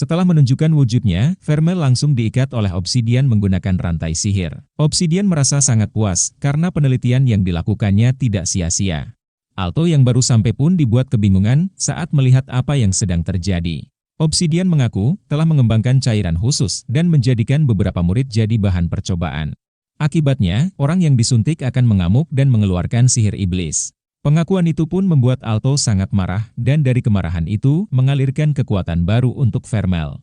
Setelah menunjukkan wujudnya, Vermel langsung diikat oleh Obsidian menggunakan rantai sihir. Obsidian merasa sangat puas karena penelitian yang dilakukannya tidak sia-sia. Alto yang baru sampai pun dibuat kebingungan saat melihat apa yang sedang terjadi. Obsidian mengaku telah mengembangkan cairan khusus dan menjadikan beberapa murid jadi bahan percobaan. Akibatnya, orang yang disuntik akan mengamuk dan mengeluarkan sihir iblis. Pengakuan itu pun membuat Alto sangat marah dan dari kemarahan itu mengalirkan kekuatan baru untuk Vermel.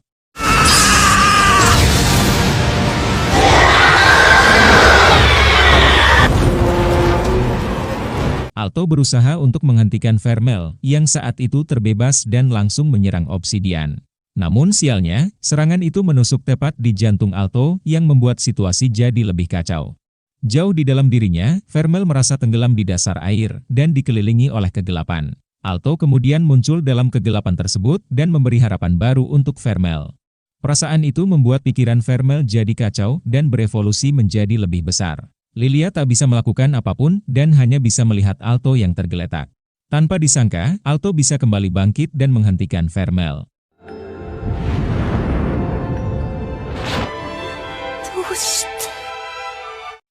Alto berusaha untuk menghentikan Vermel yang saat itu terbebas dan langsung menyerang Obsidian. Namun sialnya, serangan itu menusuk tepat di jantung Alto yang membuat situasi jadi lebih kacau. Jauh di dalam dirinya, Vermel merasa tenggelam di dasar air dan dikelilingi oleh kegelapan. Alto kemudian muncul dalam kegelapan tersebut dan memberi harapan baru untuk Vermel. Perasaan itu membuat pikiran Vermel jadi kacau dan berevolusi menjadi lebih besar. Lilia tak bisa melakukan apapun dan hanya bisa melihat Alto yang tergeletak. Tanpa disangka, Alto bisa kembali bangkit dan menghentikan Vermel.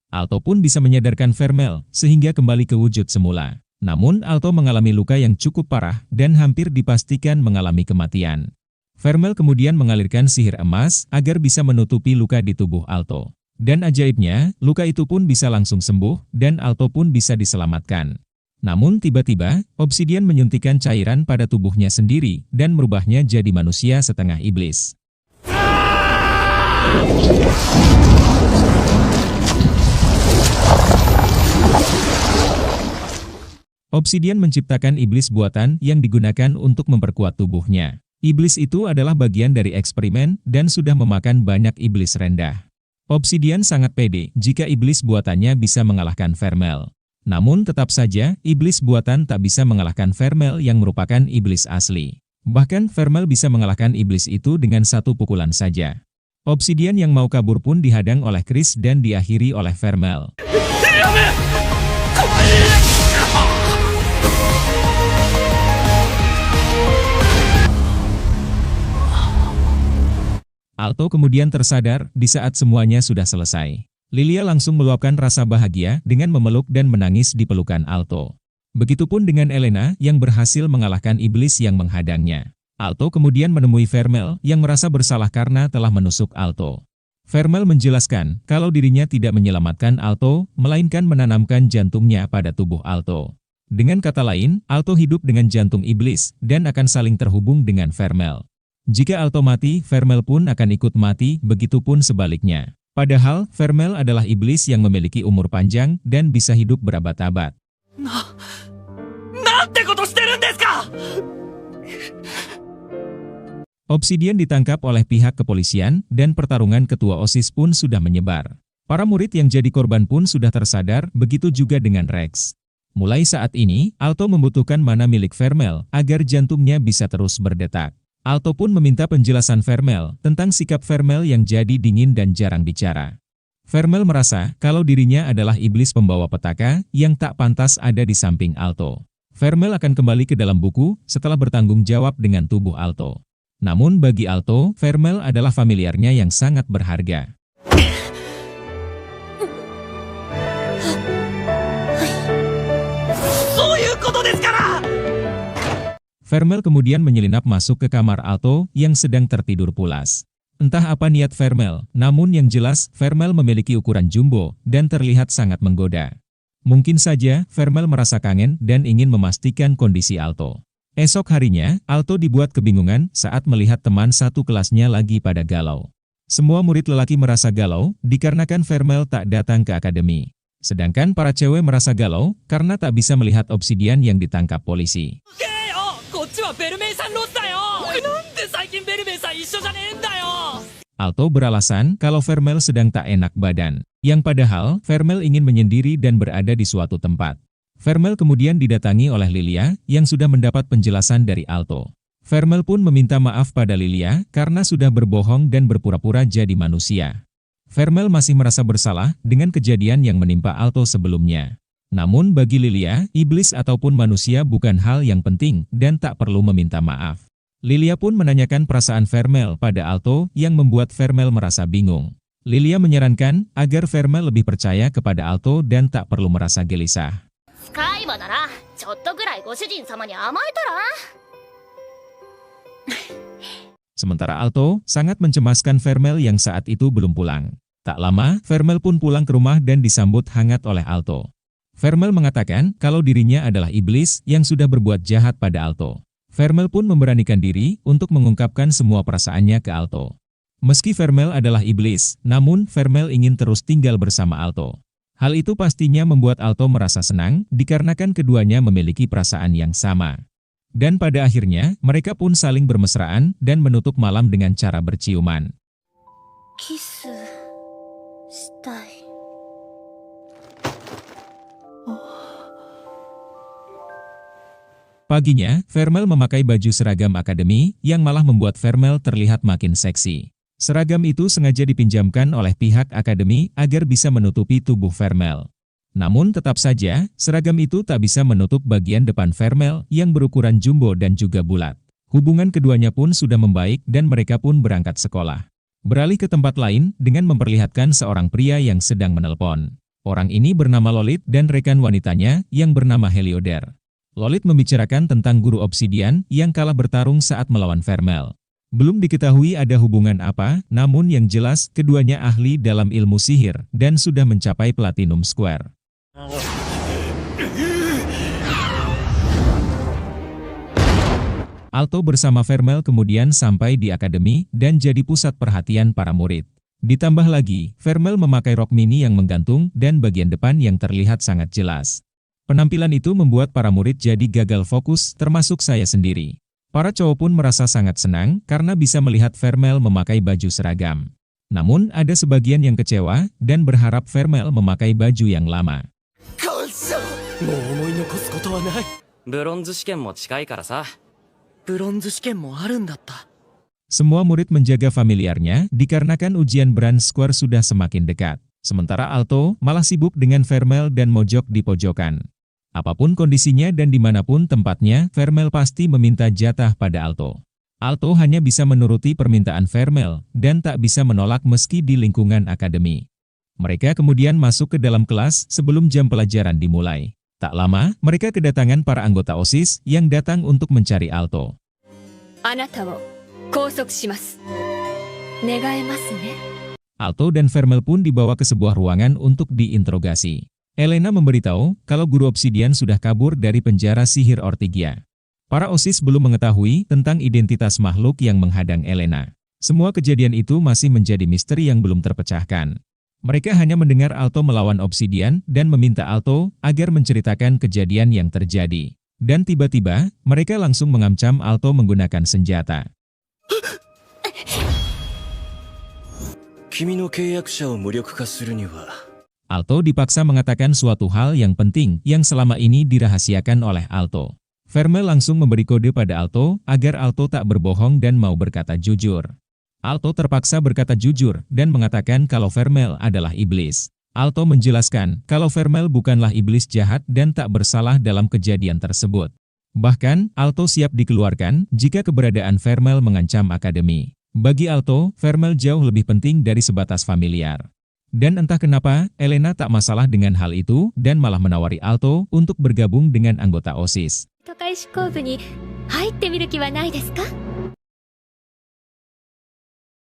Alto pun bisa menyadarkan Vermel sehingga kembali ke wujud semula. Namun Alto mengalami luka yang cukup parah dan hampir dipastikan mengalami kematian. Vermel kemudian mengalirkan sihir emas agar bisa menutupi luka di tubuh Alto. Dan ajaibnya, luka itu pun bisa langsung sembuh dan Alto pun bisa diselamatkan. Namun tiba-tiba, Obsidian menyuntikkan cairan pada tubuhnya sendiri dan merubahnya jadi manusia setengah iblis. Obsidian menciptakan iblis buatan yang digunakan untuk memperkuat tubuhnya. Iblis itu adalah bagian dari eksperimen dan sudah memakan banyak iblis rendah. Obsidian sangat pede jika iblis buatannya bisa mengalahkan Vermel. Namun tetap saja, iblis buatan tak bisa mengalahkan Vermel yang merupakan iblis asli. Bahkan Vermel bisa mengalahkan iblis itu dengan satu pukulan saja. Obsidian yang mau kabur pun dihadang oleh Chris dan diakhiri oleh Vermel. Alto kemudian tersadar di saat semuanya sudah selesai. Lilia langsung meluapkan rasa bahagia dengan memeluk dan menangis di pelukan Alto. Begitupun dengan Elena yang berhasil mengalahkan iblis yang menghadangnya. Alto kemudian menemui Vermel yang merasa bersalah karena telah menusuk Alto. Vermel menjelaskan kalau dirinya tidak menyelamatkan Alto, melainkan menanamkan jantungnya pada tubuh Alto. Dengan kata lain, Alto hidup dengan jantung iblis dan akan saling terhubung dengan Vermel. Jika Alto mati, Vermel pun akan ikut mati, begitupun sebaliknya. Padahal, Vermel adalah iblis yang memiliki umur panjang dan bisa hidup berabad-abad. Obsidian ditangkap oleh pihak kepolisian dan pertarungan ketua OSIS pun sudah menyebar. Para murid yang jadi korban pun sudah tersadar, begitu juga dengan Rex. Mulai saat ini, Alto membutuhkan mana milik Vermel agar jantungnya bisa terus berdetak. Alto pun meminta penjelasan Vermel tentang sikap Vermel yang jadi dingin dan jarang bicara. Vermel merasa kalau dirinya adalah iblis pembawa petaka yang tak pantas ada di samping Alto. Vermel akan kembali ke dalam buku setelah bertanggung jawab dengan tubuh Alto. Namun bagi Alto, Vermel adalah familiarnya yang sangat berharga. Vermel kemudian menyelinap masuk ke kamar Alto yang sedang tertidur pulas. Entah apa niat Vermel, namun yang jelas Vermel memiliki ukuran jumbo dan terlihat sangat menggoda. Mungkin saja Vermel merasa kangen dan ingin memastikan kondisi Alto. Esok harinya, Alto dibuat kebingungan saat melihat teman satu kelasnya lagi pada galau. Semua murid lelaki merasa galau dikarenakan Vermel tak datang ke akademi. Sedangkan para cewek merasa galau karena tak bisa melihat Obsidian yang ditangkap polisi. Alto beralasan kalau Vermel sedang tak enak badan, yang padahal Vermel ingin menyendiri dan berada di suatu tempat. Vermel kemudian didatangi oleh Lilia yang sudah mendapat penjelasan dari Alto. Vermel pun meminta maaf pada Lilia karena sudah berbohong dan berpura-pura jadi manusia. Vermel masih merasa bersalah dengan kejadian yang menimpa Alto sebelumnya. Namun bagi Lilia, iblis ataupun manusia bukan hal yang penting dan tak perlu meminta maaf. Lilia pun menanyakan perasaan Vermel pada Alto yang membuat Vermel merasa bingung. Lilia menyarankan agar Vermel lebih percaya kepada Alto dan tak perlu merasa gelisah. Sementara Alto sangat mencemaskan Vermel yang saat itu belum pulang. Tak lama, Vermel pun pulang ke rumah dan disambut hangat oleh Alto. Vermel mengatakan kalau dirinya adalah iblis yang sudah berbuat jahat pada Alto. Vermel pun memberanikan diri untuk mengungkapkan semua perasaannya ke Alto. Meski Vermel adalah iblis, namun Vermel ingin terus tinggal bersama Alto. Hal itu pastinya membuat Alto merasa senang dikarenakan keduanya memiliki perasaan yang sama. Dan pada akhirnya, mereka pun saling bermesraan dan menutup malam dengan cara berciuman. Kissしたい. Paginya, Vermel memakai baju seragam akademi yang malah membuat Vermel terlihat makin seksi. Seragam itu sengaja dipinjamkan oleh pihak akademi agar bisa menutupi tubuh Vermel. Namun tetap saja, seragam itu tak bisa menutup bagian depan Vermel yang berukuran jumbo dan juga bulat. Hubungan keduanya pun sudah membaik dan mereka pun berangkat sekolah. Beralih ke tempat lain dengan memperlihatkan seorang pria yang sedang menelpon. Orang ini bernama Lolit dan rekan wanitanya yang bernama Heliodor. Lolit membicarakan tentang guru obsidian yang kalah bertarung saat melawan Vermel. Belum diketahui ada hubungan apa, namun yang jelas keduanya ahli dalam ilmu sihir dan sudah mencapai Platinum Square. Alto bersama Vermel kemudian sampai di akademi dan jadi pusat perhatian para murid. Ditambah lagi, Vermel memakai rok mini yang menggantung dan bagian depan yang terlihat sangat jelas. Penampilan itu membuat para murid jadi gagal fokus, termasuk saya sendiri. Para cowok pun merasa sangat senang karena bisa melihat Vermel memakai baju seragam. Namun ada sebagian yang kecewa dan berharap Vermel memakai baju yang lama. Semua murid menjaga familiarnya dikarenakan ujian Bronze Square sudah semakin dekat. Sementara Alto malah sibuk dengan Vermel dan mojok di pojokan. Apapun kondisinya dan dimanapun tempatnya, Vermel pasti meminta jatah pada Alto. Alto hanya bisa menuruti permintaan Vermel dan tak bisa menolak meski di lingkungan akademi. Mereka kemudian masuk ke dalam kelas sebelum jam pelajaran dimulai. Tak lama, mereka kedatangan para anggota OSIS yang datang untuk mencari Alto. Alto dan Vermel pun dibawa ke sebuah ruangan untuk diinterogasi. Elena memberitahu kalau guru obsidian sudah kabur dari penjara sihir Ortigia. Para OSIS belum mengetahui tentang identitas makhluk yang menghadang Elena. Semua kejadian itu masih menjadi misteri yang belum terpecahkan. Mereka hanya mendengar Alto melawan obsidian dan meminta Alto agar menceritakan kejadian yang terjadi. Dan tiba-tiba, mereka langsung mengancam Alto menggunakan senjata. Alto dipaksa mengatakan suatu hal yang penting yang selama ini dirahasiakan oleh Alto. Vermel langsung memberi kode pada Alto agar Alto tak berbohong dan mau berkata jujur. Alto terpaksa berkata jujur dan mengatakan kalau Vermel adalah iblis. Alto menjelaskan kalau Vermel bukanlah iblis jahat dan tak bersalah dalam kejadian tersebut. Bahkan, Alto siap dikeluarkan jika keberadaan Vermel mengancam akademi. Bagi Alto, Vermel jauh lebih penting dari sebatas familiar. Dan entah kenapa, Elena tak masalah dengan hal itu dan malah menawari Alto untuk bergabung dengan anggota OSIS.